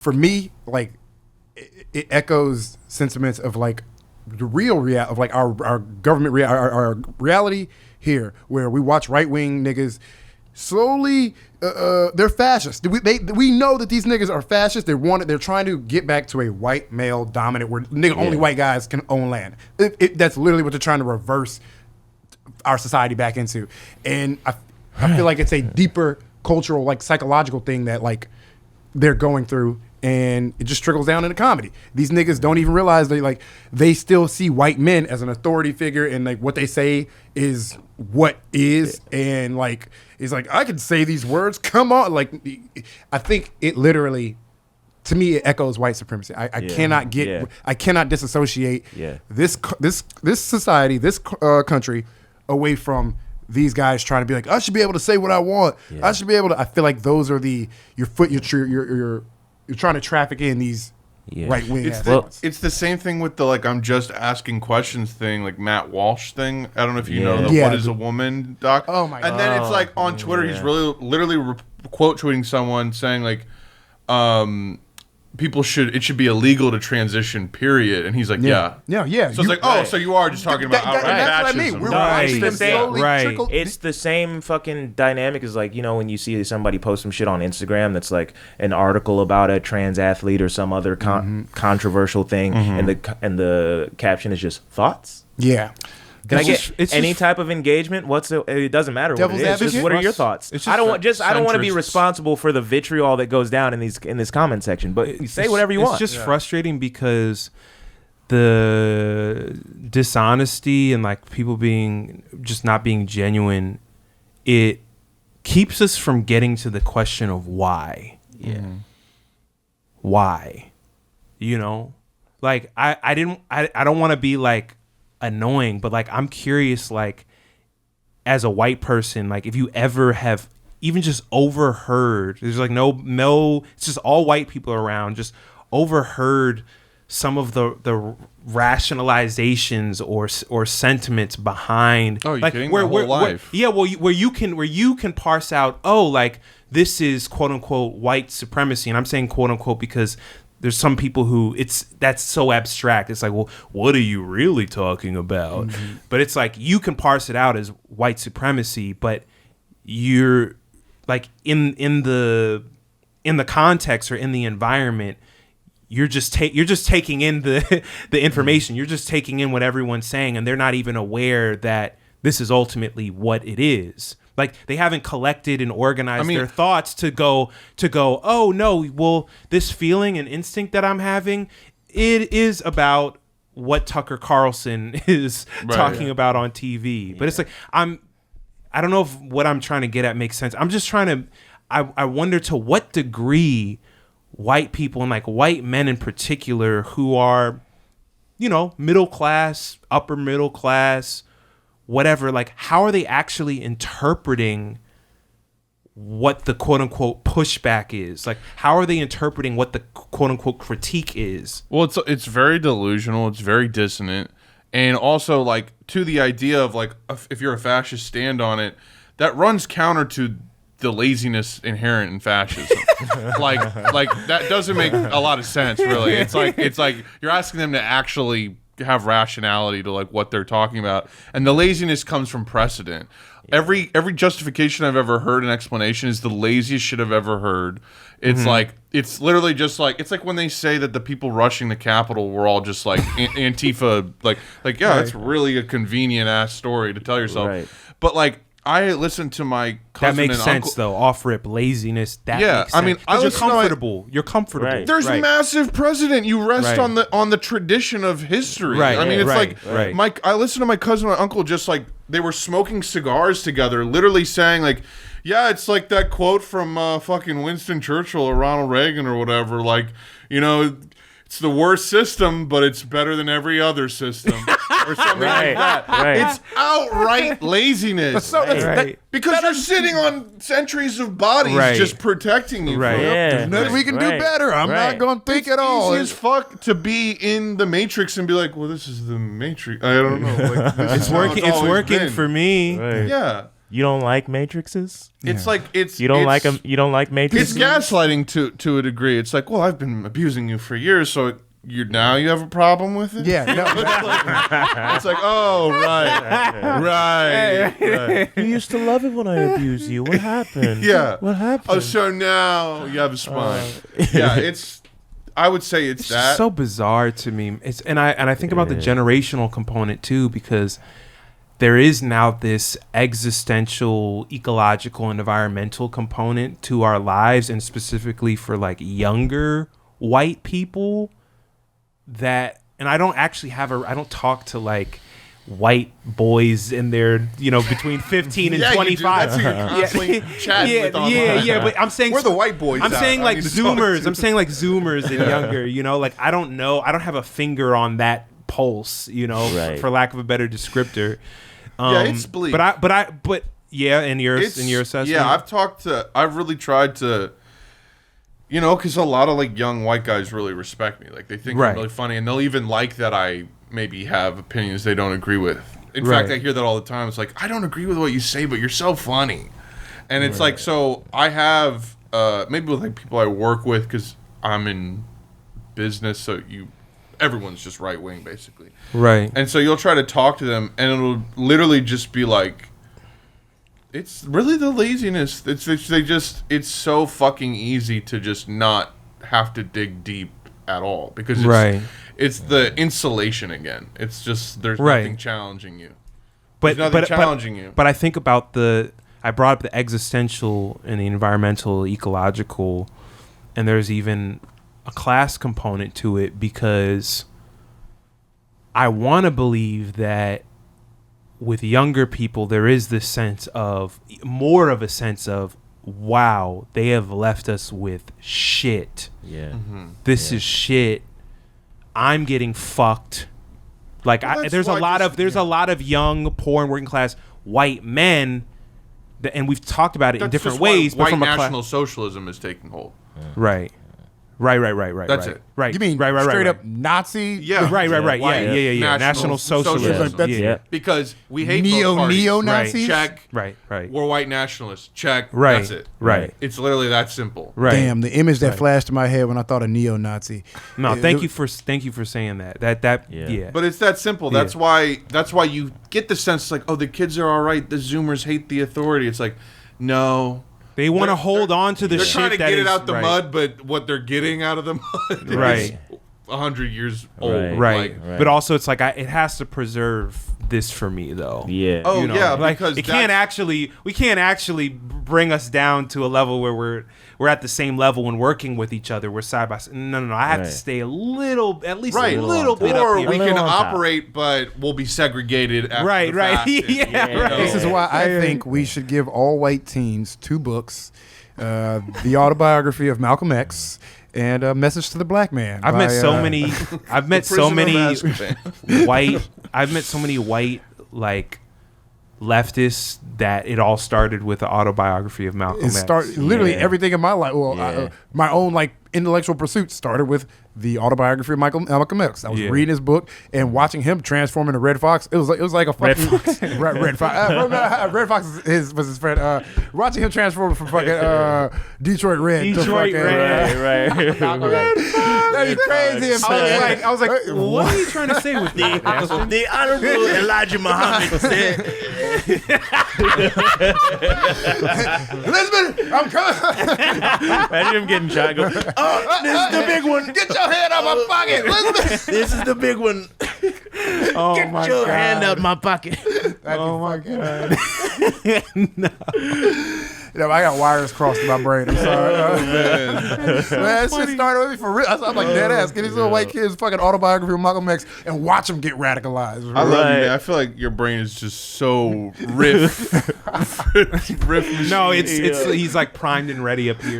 for me, like it echoes sentiments of like the real reality of like our government our reality here, where we watch right wing niggas slowly. They're fascist. We know that these niggas are fascist. They're trying to get back to a white male dominant where only white guys can own land. That's literally what they're trying to reverse our society back into. And I feel like it's a deeper cultural, like psychological thing that like they're going through, and it just trickles down into comedy. These niggas don't even realize they still see white men as an authority figure, and like what they say is what is, and like it's like, I can say these words, come on. Like I think it literally, to me, it echoes white supremacy. I cannot disassociate this society, this country away from these guys trying to be like, I should be able to say what I want. I should be able to. I feel like those are you're trying to traffic in these right wing. It's the same thing with the like I'm just asking questions thing, like Matt Walsh thing. I don't know if you know the What Is a Woman doc. Oh my god! And then it's like on Twitter, he's literally quote tweeting someone saying like, it should be illegal to transition, period. And he's like, yeah. So it's like, so you are just talking about outright that's fascism. what I mean. It's the same fucking dynamic as like, when you see somebody post some shit on Instagram that's like an article about a trans athlete or some other controversial thing, and the caption is just thoughts. Yeah. Can I get any type of engagement? It doesn't matter what it is. Just what are your thoughts? I don't want to be responsible for the vitriol that goes down in this comment section. But say whatever you want. It's just frustrating because the dishonesty and like people not being genuine, it keeps us from getting to the question of why. Yeah. Why? Like I don't want to be like annoying, but like I'm curious, like as a white person, like if you ever have even just overheard, there's like no it's just all white people around, just overheard some of the rationalizations or sentiments behind. Oh, you're like kidding? My whole life. Where you can parse out, like this is quote unquote white supremacy, and I'm saying quote unquote because there's some people who that's so abstract. It's like, well, what are you really talking about? Mm-hmm. But it's like you can parse it out as white supremacy, but you're like in the context or in the environment, you're just taking in the information. You're just taking in what everyone's saying, and they're not even aware that this is ultimately what it is. Like they haven't collected and organized their thoughts to go, oh no, well, this feeling and instinct that I'm having, it is about what Tucker Carlson is talking about on TV. But it's like I don't know if what I'm trying to get at makes sense. I'm just trying to I wonder to what degree white people and like white men in particular who are, middle class, upper middle class, whatever, like how are they actually interpreting what the quote unquote pushback is? Like how are they interpreting what the quote unquote critique is? Well, it's very delusional, it's very dissonant, and also like to the idea of like if you're a fascist, stand on it, that runs counter to the laziness inherent in fascism. like that doesn't make a lot of sense, really. It's like you're asking them to actually have rationality to like what they're talking about, and the laziness comes from precedent. Every justification I've ever heard and explanation is the laziest shit I've ever heard. It's like it's literally just like it's like when they say that the people rushing the Capitol were all just like Antifa, like it's really a convenient ass story to tell yourself. But like I listened to my cousin. That makes and sense, uncle. though. Off rip laziness. That makes sense. I mean, you're comfortable. You're comfortable. Right. There's massive precedent. You rest on the tradition of history. Right. I mean, it's I listened to my cousin and my uncle just like they were smoking cigars together, literally saying like, yeah, it's like that quote from fucking Winston Churchill or Ronald Reagan or whatever. Like, it's the worst system, but it's better than every other system, or something like that. Right. It's outright laziness. Because you're sitting on centuries of bodies just protecting you. Right. There's nothing we can do better. I'm not going to think at all. It's easy as fuck to be in the Matrix and be like, well, this is the Matrix. I don't know. Like, It's working for me. Right. Yeah. You don't like matrices? It's like You don't like them? You don't like matrices? It's gaslighting to a degree. It's like, well, I've been abusing you for years, so you have a problem with it? Yeah, no. It's like, oh, right. You used to love it when I abused you. What happened? Yeah. What happened? Oh, so now you have a spine. Yeah, I would say it's that. so bizarre to me. And I think about the generational component too, because there is now this existential, ecological, and environmental component to our lives, and specifically for like younger white people that, and I don't talk to like white boys in their, between 15 and 25. That's who you're constantly chatting with online. Yeah, but I'm saying we're the white boys. I'm saying like Zoomers. I'm saying like Zoomers and younger. Like I don't know. I don't have a finger on that pulse. Right. For lack of a better descriptor. Yeah, it's bleak. But yeah, in your assessment. Yeah, I've really tried to. Because a lot of like young white guys really respect me. Like they think I'm really funny, and they'll even like that I maybe have opinions they don't agree with. In fact, I hear that all the time. It's like, I don't agree with what you say, but you're so funny. And it's like, so I have maybe with like people I work with, because I'm in business, so everyone's just right wing basically. Right. And so you'll try to talk to them, and it'll literally just be like, it's really the laziness. It's so fucking easy to just not have to dig deep at all, because it's the insulation again. It's just there's nothing challenging you. But I think about I brought up the existential and the environmental, ecological, and there's even a class component to it, because I want to believe that with younger people, there is this more of a sense of, wow, they have left us with shit. Yeah. Mm-hmm. This is shit. I'm getting fucked. Like there's a lot of young, poor, and working class white men, and we've talked about it in different ways. But from National Socialism is taking hold. Right. That's it. Right. You mean straight up Nazi? Yeah. Right. Yeah. National Socialism. That's because we hate neo-Nazis. Check. Right. We're white nationalists. Check. Right. That's it. Right. It's literally that simple. Right. Damn, the image that flashed in my head when I thought of neo-Nazi. No, thank you for saying that. Yeah. But it's that simple. That's why you get the sense like, oh, the kids are all right. The Zoomers hate the authority. It's like, no. They want to hold on to the shit. They're trying to get it out the mud, but what they're getting out of the mud is 100 years old. Right. But also, it's like it has to preserve this for me, though. Yeah. Oh, yeah. Like, because we can't actually bring us down to a level where we're at the same level when working with each other. We're side by side. No. I have to stay at least a little bit up or here. we can operate, but we'll be segregated after the fact. This is why I think we should give all white teens 2 books, the autobiography of Malcolm X and A Message to the Black Man. I've met so many white like leftists that it all started with the autobiography of Malcolm X. Literally everything in my life. Well, my own like intellectual pursuit started with the autobiography of Malcolm X. I was reading his book and watching him transform into Red Fox. It was like a fucking Red Fox. Red Fox was his friend. Watching him transform from fucking Detroit Red to fucking That'd be crazy. I was like, what are you trying to say with that? The Honorable Elijah Muhammad said, Elizabeth, I'm coming. imagine him getting shot. Go, oh, this is the big one. Get your hand out my pocket, Elizabeth. This is the big one. Get your hand out my pocket. Oh my god. No. I got wires crossed in my brain. I'm sorry. Man, that shit started with me for real. I'm like, dead ass. Get these little white kids fucking autobiography of Malcolm X and watch them get radicalized. I love you, man. I feel like your brain is just so riff. No, it's he's like primed and ready up here.